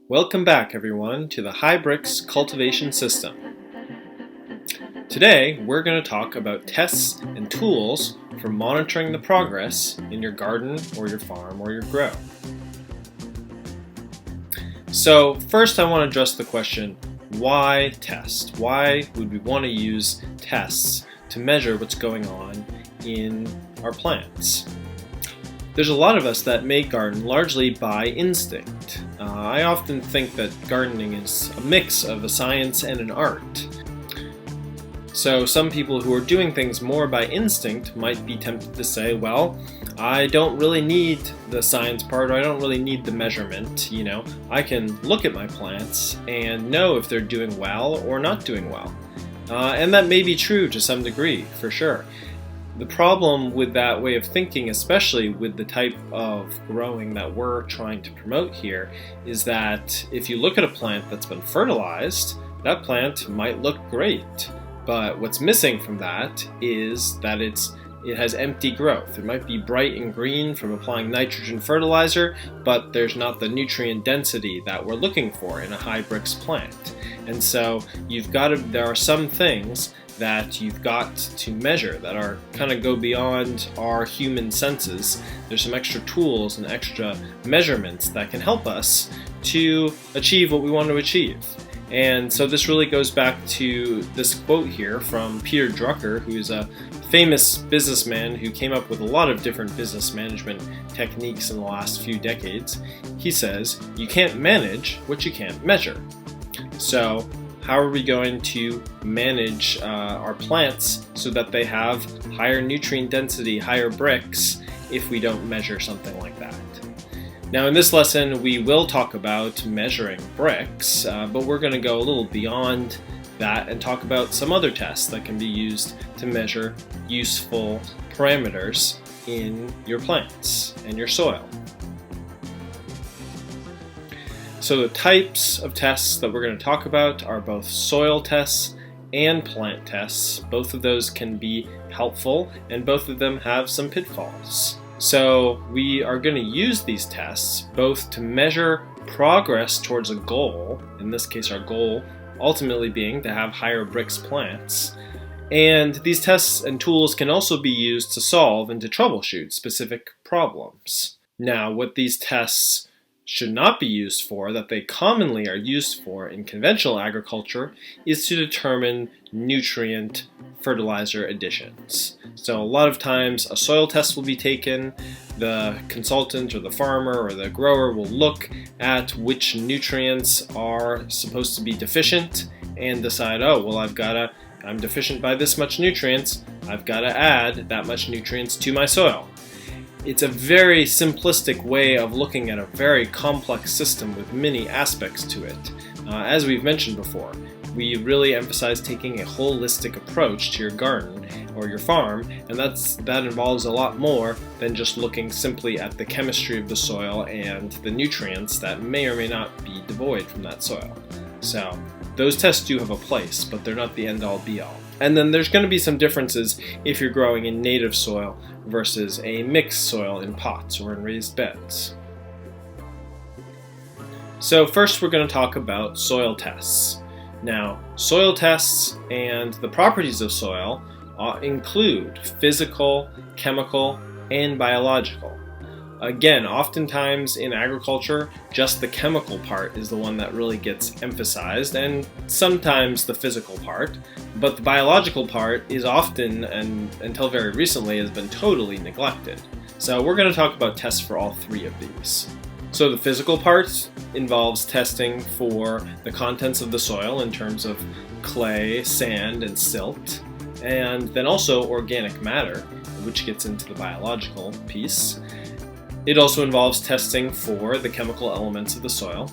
Welcome back, everyone, to the HyBricks cultivation system. Today, we're going to talk about tests and tools for monitoring the progress in your garden or your farm or your grow. So first I want to address the question, why test? Why would we want to use tests to measure what's going on in our plants? There's a lot of us that make garden largely by instinct. I often think that gardening is a mix of a science and an art. So some people who are doing things more by instinct might be tempted to say, well, I don't really need the science part, or I don't really need the measurement, I can look at my plants and know if they're doing well or not doing well. And that may be true to some degree, for sure. The problem with that way of thinking, especially with the type of growing that we're trying to promote here, is that if you look at a plant that's been fertilized, that plant might look great. But what's missing from that is that it has empty growth. It might be bright and green from applying nitrogen fertilizer, but there's not the nutrient density that we're looking for in a HyBricks plant. And so there are some things that you've got to measure that are kind of go beyond our human senses. There's some extra tools and extra measurements that can help us to achieve what we want to achieve. And so this really goes back to this quote here from Peter Drucker, who is a famous businessman who came up with a lot of different business management techniques in the last few decades. He says, "You can't manage what you can't measure." So how are we going to manage our plants so that they have higher nutrient density, higher bricks, if we don't measure something like that? Now in this lesson we will talk about measuring bricks, but we're going to go a little beyond that and talk about some other tests that can be used to measure useful parameters in your plants and your soil. So the types of tests that we're going to talk about are both soil tests and plant tests. Both of those can be helpful and both of them have some pitfalls. So we are going to use these tests both to measure progress towards a goal, in this case our goal ultimately being to have higher bricks plants, and these tests and tools can also be used to solve and to troubleshoot specific problems. Now what these tests should not be used for, that they commonly are used for in conventional agriculture, is to determine nutrient fertilizer additions. So a lot of times a soil test will be taken, the consultant or the farmer or the grower will look at which nutrients are supposed to be deficient and decide, oh, well I'm deficient by this much nutrients, I've got to add that much nutrients to my soil. It's a very simplistic way of looking at a very complex system with many aspects to it. As we've mentioned before, we really emphasize taking a holistic approach to your garden or your farm, and that involves a lot more than just looking simply at the chemistry of the soil and the nutrients that may or may not be devoid from that soil. So those tests do have a place, but they're not the end-all be-all. And then there's going to be some differences if you're growing in native soil versus a mixed soil in pots or in raised beds. So first we're going to talk about soil tests. Now, soil tests and the properties of soil include physical, chemical, and biological. Again, oftentimes in agriculture, just the chemical part is the one that really gets emphasized, and sometimes the physical part, but the biological part is often, and until very recently, has been totally neglected. So we're going to talk about tests for all three of these. So the physical part involves testing for the contents of the soil in terms of clay, sand, and silt, and then also organic matter, which gets into the biological piece. It also involves testing for the chemical elements of the soil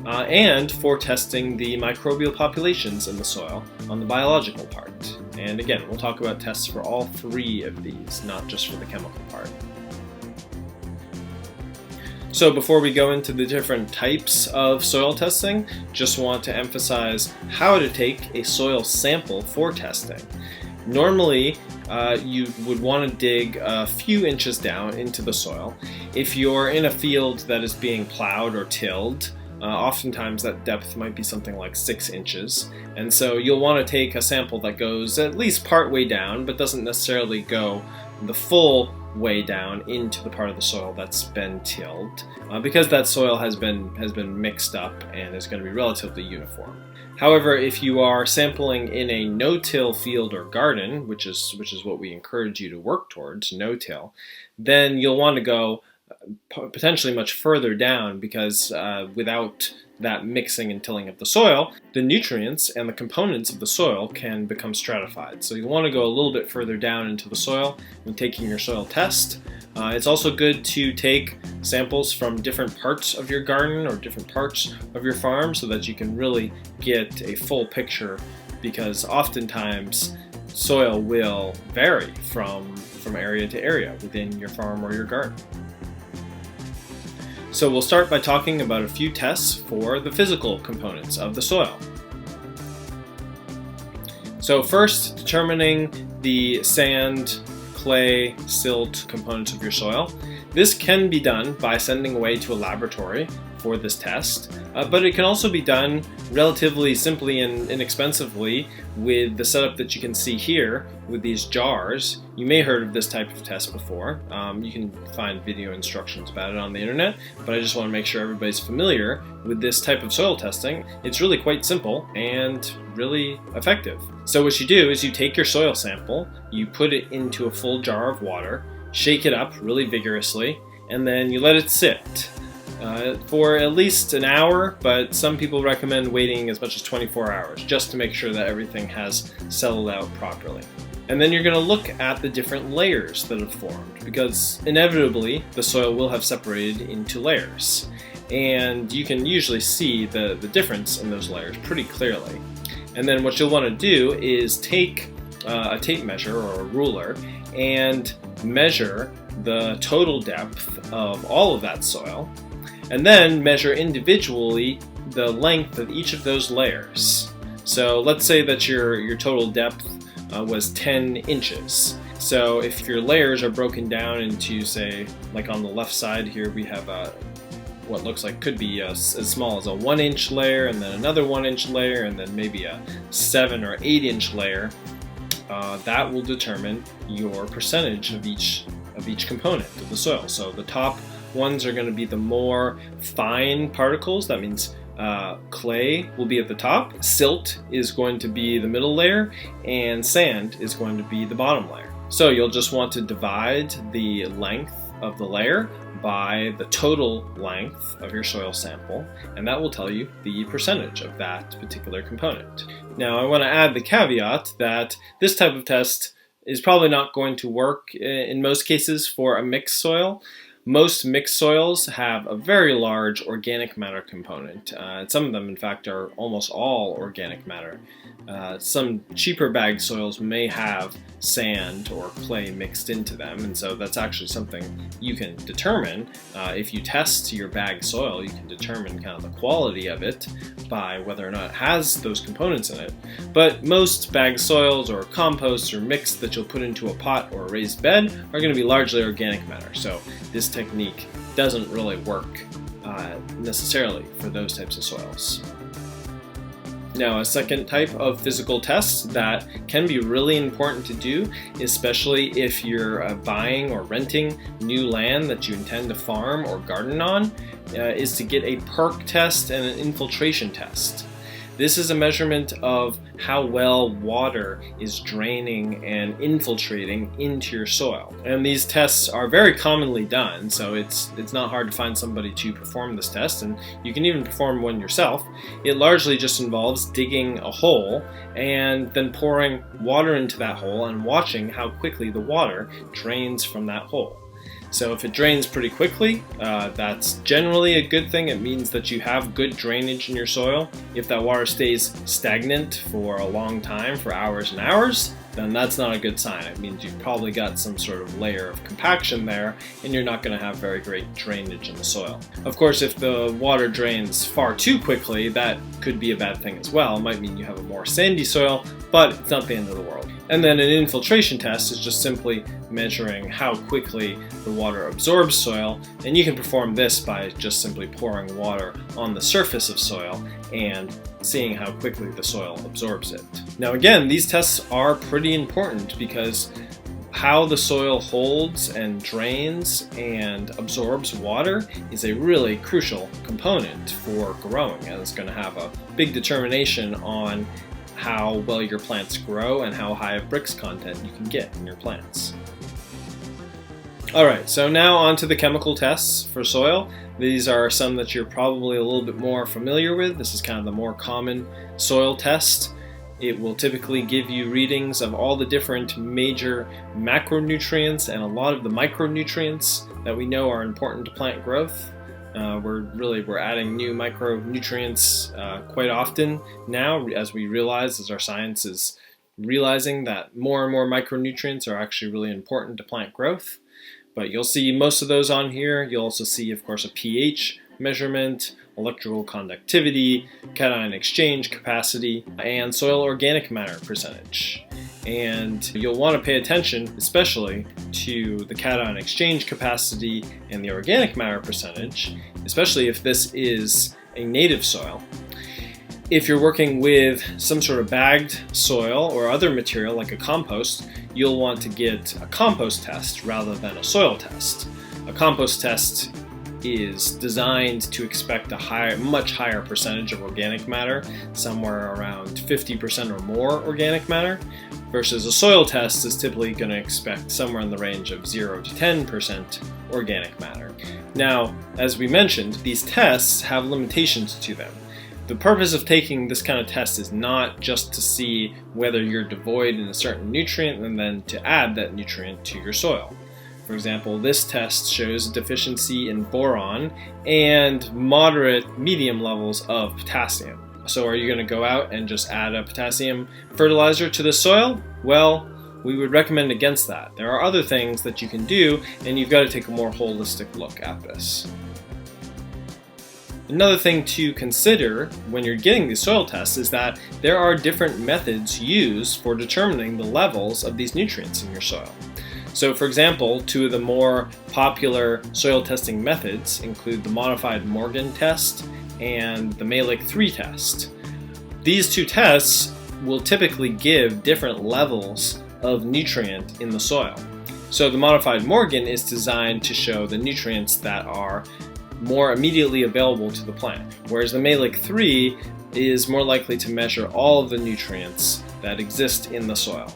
and for testing the microbial populations in the soil on the biological part. And again, we'll talk about tests for all three of these, not just for the chemical part. So before we go into the different types of soil testing, just want to emphasize how to take a soil sample for testing. Normally, you would want to dig a few inches down into the soil. If you're in a field that is being plowed or tilled, Oftentimes that depth might be something like 6 inches, and so you'll want to take a sample that goes at least part way down, but doesn't necessarily go the full way down into the part of the soil that's been tilled, because that soil has been mixed up and is going to be relatively uniform. However, if you are sampling in a no-till field or garden, which is what we encourage you to work towards, no-till, then you'll want to go potentially much further down, because without that mixing and tilling of the soil, the nutrients and the components of the soil can become stratified. So you want to go a little bit further down into the soil when taking your soil test. It's also good to take samples from different parts of your garden or different parts of your farm so that you can really get a full picture, because oftentimes soil will vary from area to area within your farm or your garden. So we'll start by talking about a few tests for the physical components of the soil. So first, determining the sand, clay, silt components of your soil. This can be done by sending away to a laboratory for this test, but it can also be done relatively simply and inexpensively with the setup that you can see here with these jars. You may have heard of this type of test before. You can find video instructions about it on the internet, but I just want to make sure everybody's familiar with this type of soil testing. It's really quite simple and really effective. So what you do is you take your soil sample, you put it into a full jar of water, shake it up really vigorously, and then you let it sit for at least an hour, but some people recommend waiting as much as 24 hours just to make sure that everything has settled out properly. And then you're going to look at the different layers that have formed, because inevitably the soil will have separated into layers, and you can usually see the difference in those layers pretty clearly. And then what you'll want to do is take a tape measure or a ruler and measure the total depth of all of that soil, and then measure individually the length of each of those layers. So let's say that your total depth was 10 inches. So if your layers are broken down into, say, like on the left side here, we have what looks like could be as small as a 1-inch layer, and then another 1-inch layer, and then maybe a 7 or 8-inch layer, that will determine your percentage of each component of the soil. So the top ones are going to be the more fine particles. That means clay will be at the top, silt is going to be the middle layer, and sand is going to be the bottom layer. So you'll just want to divide the length of the layer by the total length of your soil sample, and that will tell you the percentage of that particular component. Now I want to add the caveat that this type of test is probably not going to work in most cases for a mixed soil. Most mixed soils have a very large organic matter component. Some of them, in fact, are almost all organic matter. Some cheaper bag soils may have sand or clay mixed into them, and so that's actually something you can determine. If you test your bag soil, you can determine kind of the quality of it by whether or not it has those components in it. But most bag soils or compost or mix that you'll put into a pot or a raised bed are going to be largely organic matter. So this technique doesn't really work necessarily for those types of soils. Now, a second type of physical test that can be really important to do, especially if you're buying or renting new land that you intend to farm or garden on, is to get a perk test and an infiltration test. This is a measurement of how well water is draining and infiltrating into your soil. And these tests are very commonly done, so it's not hard to find somebody to perform this test, and you can even perform one yourself. It largely just involves digging a hole and then pouring water into that hole and watching how quickly the water drains from that hole. So if it drains pretty quickly, that's generally a good thing. It means that you have good drainage in your soil. If that water stays stagnant for a long time, for hours and hours, then that's not a good sign. It means you've probably got some sort of layer of compaction there, and you're not going to have very great drainage in the soil. Of course, if the water drains far too quickly, that could be a bad thing as well. It might mean you have a more sandy soil, but it's not the end of the world. And then an infiltration test is just simply measuring how quickly the water absorbs soil, and you can perform this by just simply pouring water on the surface of soil and seeing how quickly the soil absorbs it. Now again, these tests are pretty important because how the soil holds and drains and absorbs water is a really crucial component for growing, and it's going to have a big determination on how well your plants grow and how high of bricks content you can get in your plants. Alright, so now on to the chemical tests for soil. These are some that you're probably a little bit more familiar with. This is kind of the more common soil test. It will typically give you readings of all the different major macronutrients and a lot of the micronutrients that we know are important to plant growth. We're adding new micronutrients quite often now, as we realize, as our science is realizing that more and more micronutrients are actually really important to plant growth. But you'll see most of those on here. You'll also see, of course, a pH measurement, electrical conductivity, cation exchange capacity, and soil organic matter percentage. And you'll want to pay attention especially to the cation exchange capacity and the organic matter percentage, especially if this is a native soil. If you're working with some sort of bagged soil or other material like a compost, you'll want to get a compost test rather than a soil test. A compost test is designed to expect a much higher percentage of organic matter, somewhere around 50% or more organic matter, versus a soil test is typically going to expect somewhere in the range of 0 to 10% organic matter. Now, as we mentioned, these tests have limitations to them. The purpose of taking this kind of test is not just to see whether you're devoid in a certain nutrient and then to add that nutrient to your soil. For example, this test shows a deficiency in boron and moderate medium levels of potassium. So are you going to go out and just add a potassium fertilizer to the soil? Well, we would recommend against that. There are other things that you can do, and you've got to take a more holistic look at this. Another thing to consider when you're getting these soil tests is that there are different methods used for determining the levels of these nutrients in your soil. So for example, two of the more popular soil testing methods include the modified Morgan test and the Mehlich 3 test. These two tests will typically give different levels of nutrient in the soil. So the modified Morgan is designed to show the nutrients that are more immediately available to the plant, whereas the Mehlich 3 is more likely to measure all of the nutrients that exist in the soil.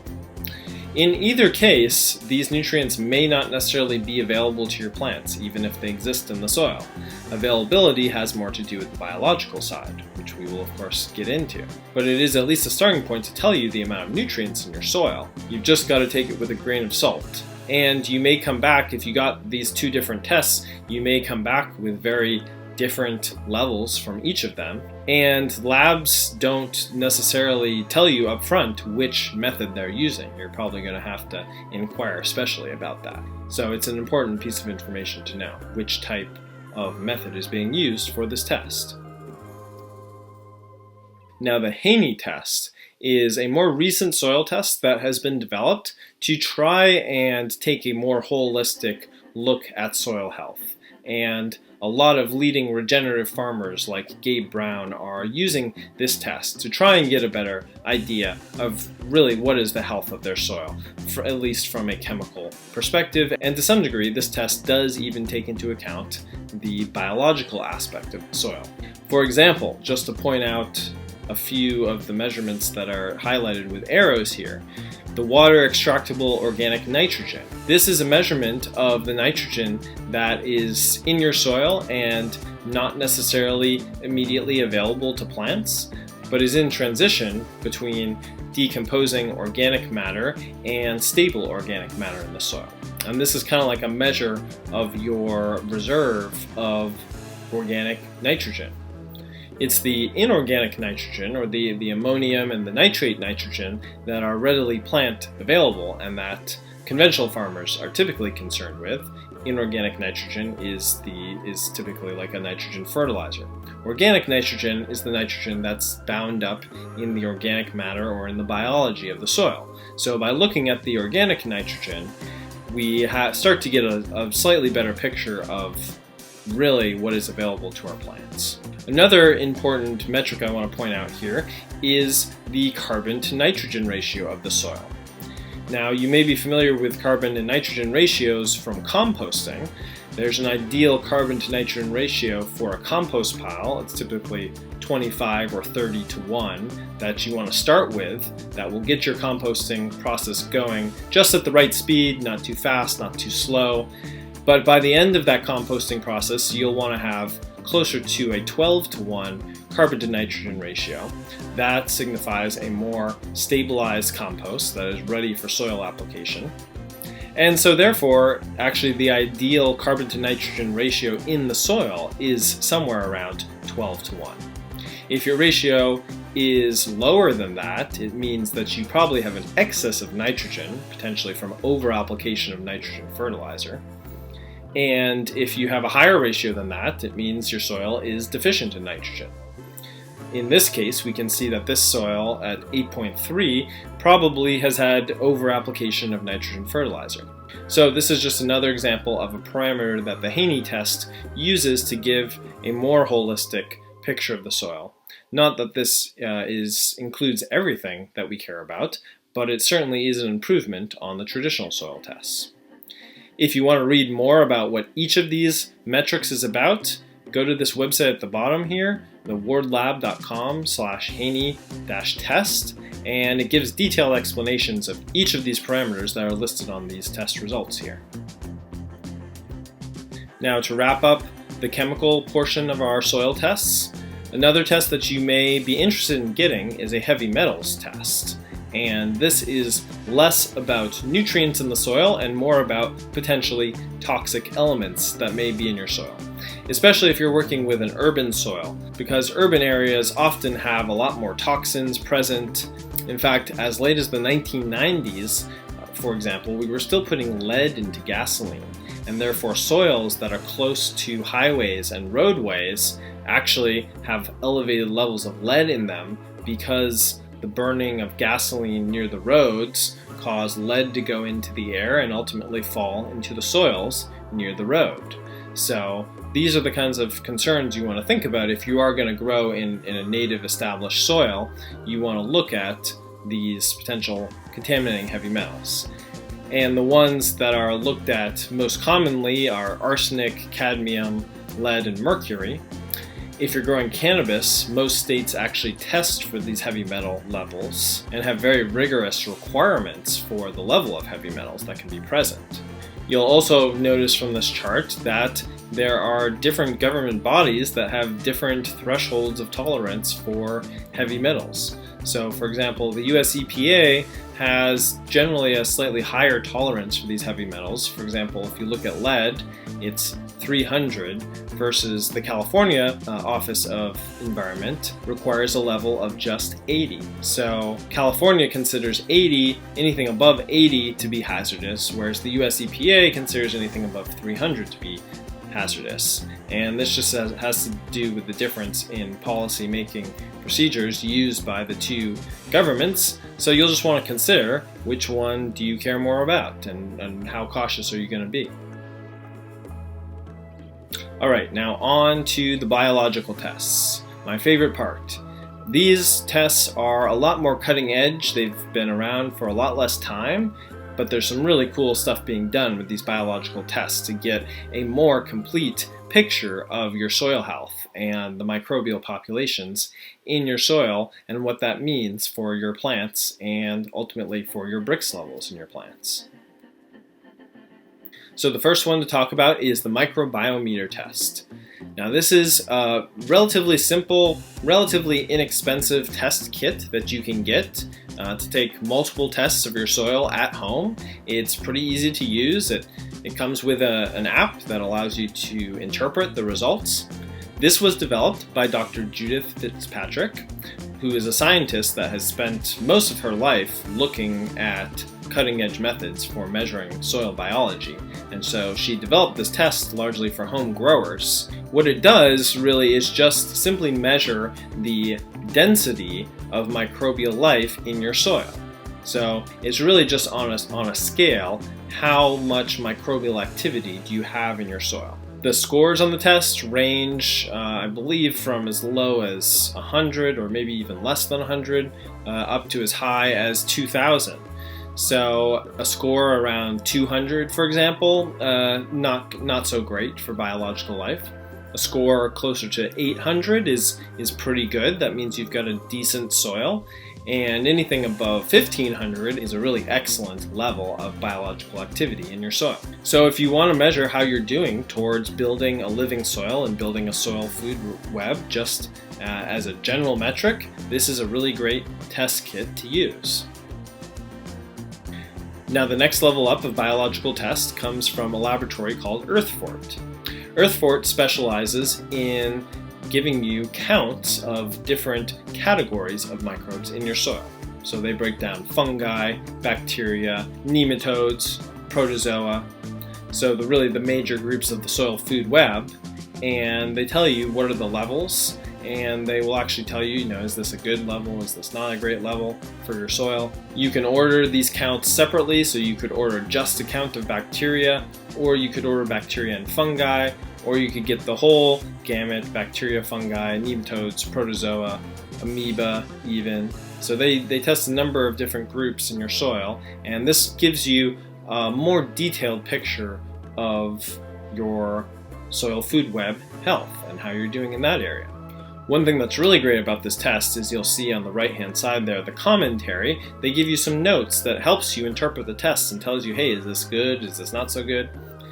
In either case, these nutrients may not necessarily be available to your plants, even if they exist in the soil. Availability has more to do with the biological side, which we will of course get into. But it is at least a starting point to tell you the amount of nutrients in your soil. You've just got to take it with a grain of salt. And you may come back, if you got these two different tests, you may come back with very different levels from each of them, and labs don't necessarily tell you up front which method they're using. You're probably going to have to inquire especially about that. So it's an important piece of information to know which type of method is being used for this test. Now the Haney test is a more recent soil test that has been developed to try and take a more holistic look at soil health. And a lot of leading regenerative farmers like Gabe Brown are using this test to try and get a better idea of really what is the health of their soil, at least from a chemical perspective. And to some degree, this test does even take into account the biological aspect of the soil. For example, just to point out a few of the measurements that are highlighted with arrows here, the water extractable organic nitrogen. This is a measurement of the nitrogen that is in your soil and not necessarily immediately available to plants, but is in transition between decomposing organic matter and stable organic matter in the soil. And this is kind of like a measure of your reserve of organic nitrogen. It's the inorganic nitrogen, or the ammonium and the nitrate nitrogen, that are readily plant available and that conventional farmers are typically concerned with. inorganic nitrogen is typically like a nitrogen fertilizer. Organic nitrogen is the nitrogen that's bound up in the organic matter or in the biology of the soil. So by looking at the organic nitrogen, we start to get a slightly better picture of really what is available to our plants. Another important metric I want to point out here is the carbon to nitrogen ratio of the soil. Now, you may be familiar with carbon and nitrogen ratios from composting. There's an ideal carbon to nitrogen ratio for a compost pile. It's typically 25 or 30 to 1 that you want to start with. That will get your composting process going just at the right speed, not too fast, not too slow. But by the end of that composting process, you'll want to have closer to a 12 to 1 carbon to nitrogen ratio. That signifies a more stabilized compost that is ready for soil application. And so therefore, actually the ideal carbon to nitrogen ratio in the soil is somewhere around 12 to 1. If your ratio is lower than that, it means that you probably have an excess of nitrogen, potentially from over-application of nitrogen fertilizer. And if you have a higher ratio than that, it means your soil is deficient in nitrogen. In this case, we can see that this soil at 8.3 probably has had over-application of nitrogen fertilizer. So this is just another example of a parameter that the Haney test uses to give a more holistic picture of the soil. Not that this includes everything that we care about, but it certainly is an improvement on the traditional soil tests. If you want to read more about what each of these metrics is about, go to this website at the bottom here, thewardlab.com/Haney-test, and it gives detailed explanations of each of these parameters that are listed on these test results here. Now, to wrap up the chemical portion of our soil tests, another test that you may be interested in getting is a heavy metals test. And this is less about nutrients in the soil and more about potentially toxic elements that may be in your soil, especially if you're working with an urban soil, because urban areas often have a lot more toxins present. In fact, as late as the 1990s, for example, we were still putting lead into gasoline, and therefore soils that are close to highways and roadways actually have elevated levels of lead in them because the burning of gasoline near the roads caused lead to go into the air and ultimately fall into the soils near the road. So these are the kinds of concerns you want to think about if you are going to grow in a native established soil. You want to look at these potential contaminating heavy metals. And the ones that are looked at most commonly are arsenic, cadmium, lead, and mercury. If you're growing cannabis, most states actually test for these heavy metal levels and have very rigorous requirements for the level of heavy metals that can be present. You'll also notice from this chart that there are different government bodies that have different thresholds of tolerance for heavy metals. So, for example, the US EPA has generally a slightly higher tolerance for these heavy metals. For example, if you look at lead, it's 300 versus the California Office of Environment requires a level of just 80. So California considers anything above 80 to be hazardous, whereas the US EPA considers anything above 300 to be hazardous. And this just has to do with the difference in policy making procedures used by the two governments. So you'll just want to consider which one do you care more about and how cautious are you going to be. Alright, now on to the biological tests, my favorite part. These tests are a lot more cutting edge, they've been around for a lot less time, but there's some really cool stuff being done with these biological tests to get a more complete picture of your soil health and the microbial populations in your soil and what that means for your plants and ultimately for your Brix levels in your plants. So the first one to talk about is the microbiometer test. Now this is a relatively simple, relatively inexpensive test kit that you can get to take multiple tests of your soil at home. It's pretty easy to use. It comes with an app that allows you to interpret the results. This was developed by Dr. Judith Fitzpatrick, who is a scientist that has spent most of her life looking at cutting-edge methods for measuring soil biology, and so she developed this test largely for home growers. What it does really is just simply measure the density of microbial life in your soil. So it's really just on a scale, how much microbial activity do you have in your soil. The scores on the test range, I believe, from as low as 100 or maybe even less than 100 up to as high as 2,000. So a score around 200, for example, not so great for biological life. A score closer to 800 is pretty good. That means you've got a decent soil. And anything above 1500 is a really excellent level of biological activity in your soil. So if you want to measure how you're doing towards building a living soil and building a soil food web just as a general metric, this is a really great test kit to use. Now the next level up of biological test comes from a laboratory called Earthfort. Earthfort specializes in giving you counts of different categories of microbes in your soil. So they break down fungi, bacteria, nematodes, protozoa, so really the major groups of the soil food web, and they tell you what are the levels, and they will actually tell you, is this a good level, is this not a great level for your soil. You can order these counts separately, so you could order just a count of bacteria, or you could order bacteria and fungi, or you could get the whole gamut: bacteria, fungi, nematodes, protozoa, amoeba even. So they test a number of different groups in your soil, and this gives you a more detailed picture of your soil food web health and how you're doing in that area. One thing that's really great about this test is you'll see on the right hand side there the commentary. They give you some notes that helps you interpret the test and tells you, hey, is this good, is this not so good?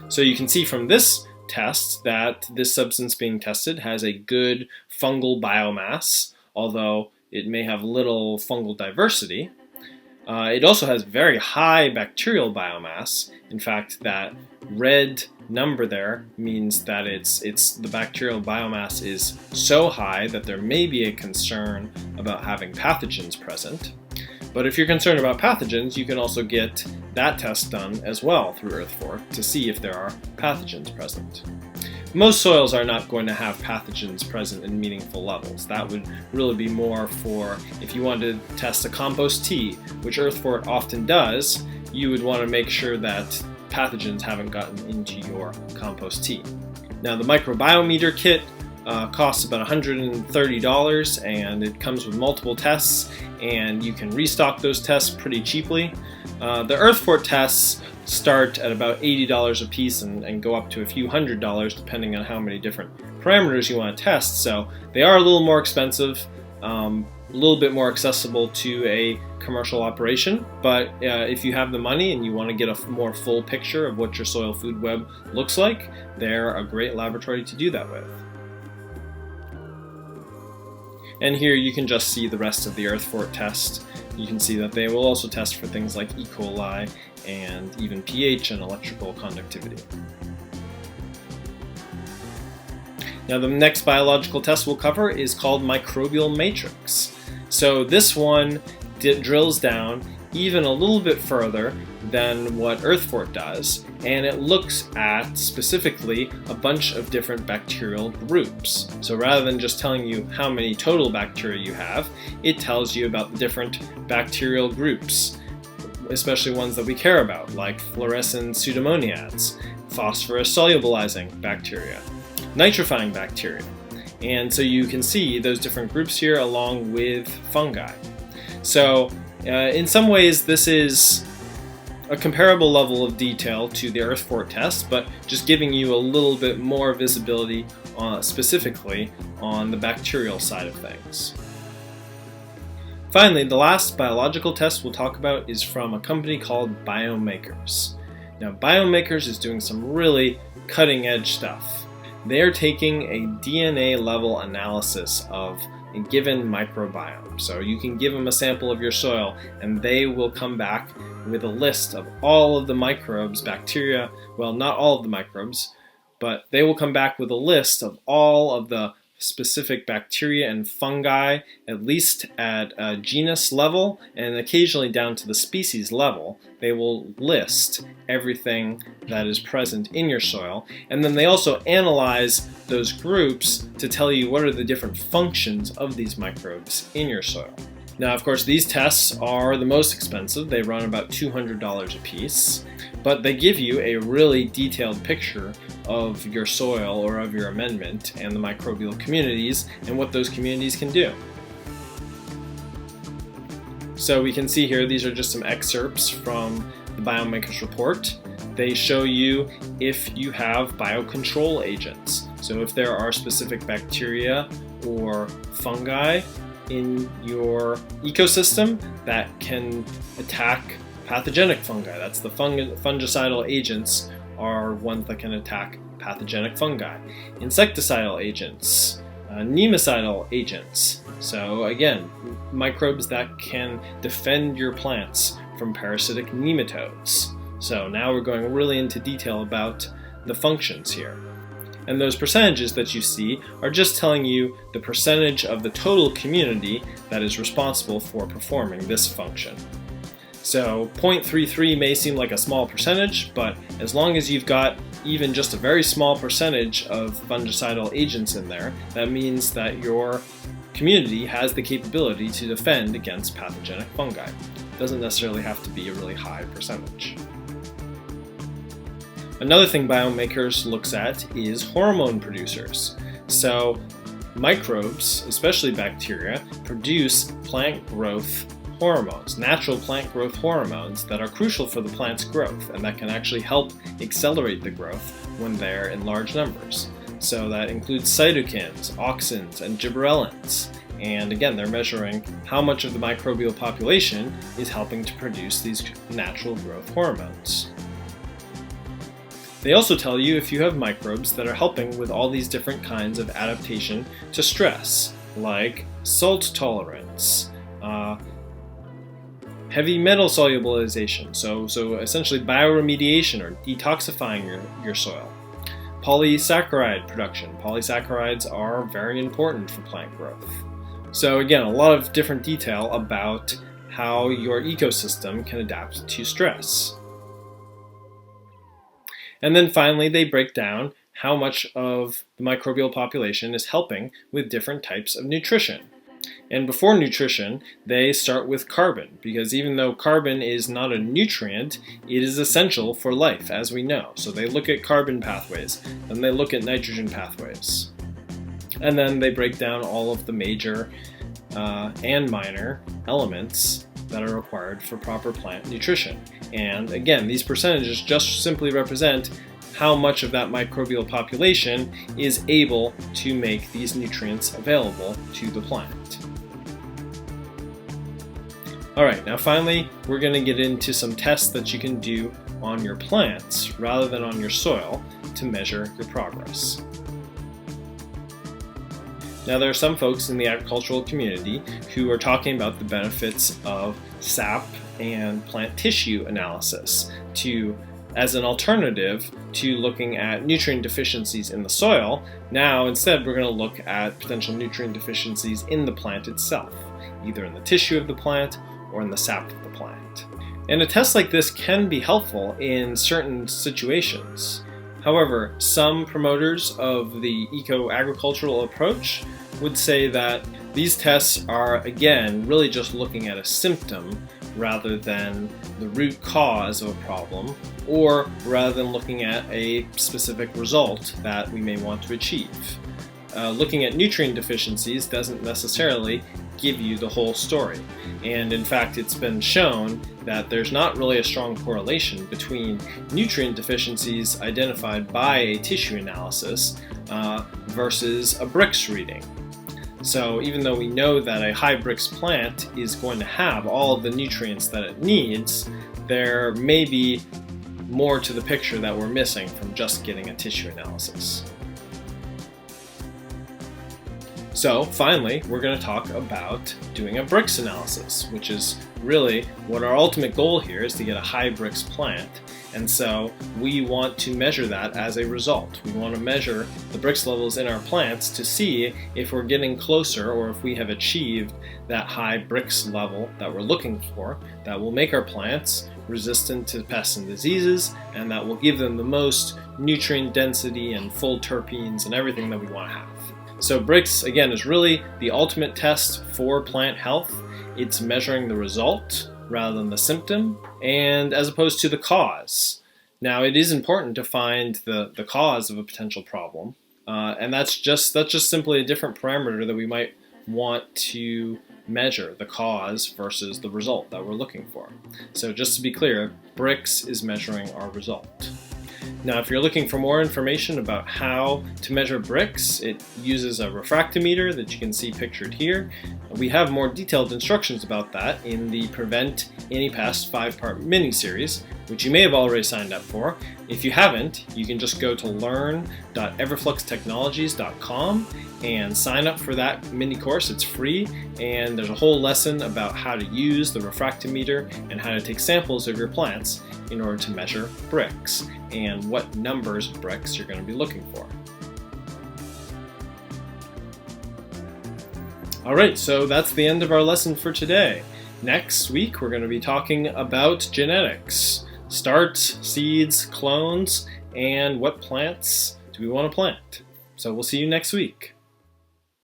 So you can see from this test that this substance being tested has a good fungal biomass, although it may have little fungal diversity. It also has very high bacterial biomass. In fact, that red number there means that the bacterial biomass is so high that there may be a concern about having pathogens present. But if you're concerned about pathogens, you can also get that test done as well through Earthfort to see if there are pathogens present. Most soils are not going to have pathogens present in meaningful levels. That would really be more for if you wanted to test a compost tea, which Earthfort often does. You would want to make sure that pathogens haven't gotten into your compost tea. Now the microbiometer kit costs about $130, and it comes with multiple tests, and you can restock those tests pretty cheaply. The Earthfort tests start at about $80 a piece and go up to a few $100s depending on how many different parameters you want to test. So they are a little more expensive, a little bit more accessible to a commercial operation, but if you have the money and you want to get a more full picture of what your soil food web looks like, they're a great laboratory to do that with. And here you can just see the rest of the Earthfort test. You can see that they will also test for things like E. coli and even pH and electrical conductivity. Now the next biological test we'll cover is called microbial matrix. So this one drills down even a little bit further than what Earthfort does, and it looks at specifically a bunch of different bacterial groups. So rather than just telling you how many total bacteria you have, it tells you about the different bacterial groups, especially ones that we care about, like fluorescent pseudomoniads, phosphorus solubilizing bacteria, nitrifying bacteria. And so you can see those different groups here along with fungi. So in some ways this is a comparable level of detail to the Earthfort test, but just giving you a little bit more visibility specifically on the bacterial side of things. Finally, the last biological test we'll talk about is from a company called Biomakers. Now, Biomakers is doing some really cutting-edge stuff. They are taking a DNA level analysis of a given microbiome. So you can give them a sample of your soil and they will come back with a list of all of the microbes, bacteria, well, not all of the microbes, but they will come back with a list of all of the specific bacteria and fungi, at least at a genus level and occasionally down to the species level. They will list everything that is present in your soil, and then they also analyze those groups to tell you what are the different functions of these microbes in your soil. Now, of course, these tests are the most expensive. They run about $200 a piece, but they give you a really detailed picture of your soil or of your amendment and the microbial communities and what those communities can do. So we can see here, these are just some excerpts from the Biomaker's report. They show you if you have biocontrol agents. So if there are specific bacteria or fungi in your ecosystem that can attack pathogenic fungi. That's the fungicidal agents are ones that can attack pathogenic fungi. Insecticidal agents, nemacidal agents. So again, microbes that can defend your plants from parasitic nematodes. So now we're going really into detail about the functions here. And those percentages that you see are just telling you the percentage of the total community that is responsible for performing this function. So 0.33 may seem like a small percentage, but as long as you've got even just a very small percentage of fungicidal agents in there, that means that your community has the capability to defend against pathogenic fungi. It doesn't necessarily have to be a really high percentage. Another thing Biomakers looks at is hormone producers. So microbes, especially bacteria, produce plant growth hormones, natural plant growth hormones that are crucial for the plant's growth and that can actually help accelerate the growth when they're in large numbers. So that includes cytokines, auxins, and gibberellins. And again, they're measuring how much of the microbial population is helping to produce these natural growth hormones. They also tell you if you have microbes that are helping with all these different kinds of adaptation to stress, like salt tolerance, heavy metal solubilization, so essentially bioremediation or detoxifying your soil. Polysaccharide production. Polysaccharides are very important for plant growth. So again, a lot of different detail about how your ecosystem can adapt to stress. And then finally, they break down how much of the microbial population is helping with different types of nutrition. And before nutrition, they start with carbon, because even though carbon is not a nutrient, it is essential for life, as we know. So they look at carbon pathways, then they look at nitrogen pathways. And then they break down all of the major and minor elements that are required for proper plant nutrition. And again, these percentages just simply represent how much of that microbial population is able to make these nutrients available to the plant. Alright, now finally, we're going to get into some tests that you can do on your plants rather than on your soil to measure your progress. Now, there are some folks in the agricultural community who are talking about the benefits of sap and plant tissue analysis as an alternative to looking at nutrient deficiencies in the soil. Now, instead, we're going to look at potential nutrient deficiencies in the plant itself, either in the tissue of the plant or in the sap of the plant. And a test like this can be helpful in certain situations. However, some promoters of the eco-agricultural approach would say that these tests are, again, really just looking at a symptom rather than the root cause of a problem, or rather than looking at a specific result that we may want to achieve. Looking at nutrient deficiencies doesn't necessarily give you the whole story. And in fact, it's been shown that there's not really a strong correlation between nutrient deficiencies identified by a tissue analysis versus a Brix reading. So even though we know that a high Brix plant is going to have all of the nutrients that it needs, there may be more to the picture that we're missing from just getting a tissue analysis. So finally, we're going to talk about doing a Brix analysis, which is really what our ultimate goal here is, to get a high Brix plant. And so we want to measure that as a result. We want to measure the Brix levels in our plants to see if we're getting closer, or if we have achieved that high Brix level that we're looking for, that will make our plants resistant to pests and diseases, and that will give them the most nutrient density and full terpenes and everything that we want to have. So Brix, again, is really the ultimate test for plant health. It's measuring the result rather than the symptom, and as opposed to the cause. Now, it is important to find the cause of a potential problem, and that's just simply a different parameter that we might want to measure, the cause versus the result that we're looking for. So just to be clear, Brix is measuring our result. Now, if you're looking for more information about how to measure Brix, it uses a refractometer that you can see pictured here. We have more detailed instructions about that in the Prevent Any Pest 5-part mini-series, which you may have already signed up for. If you haven't, you can just go to learn.everfluxtechnologies.com and sign up for that mini course. It's free, and there's a whole lesson about how to use the refractometer and how to take samples of your plants in order to measure Brix and what numbers of Brix you're going to be looking for. Alright, so that's the end of our lesson for today. Next week we're going to be talking about genetics, starts, seeds, clones, and what plants do we want to plant. So we'll see you next week.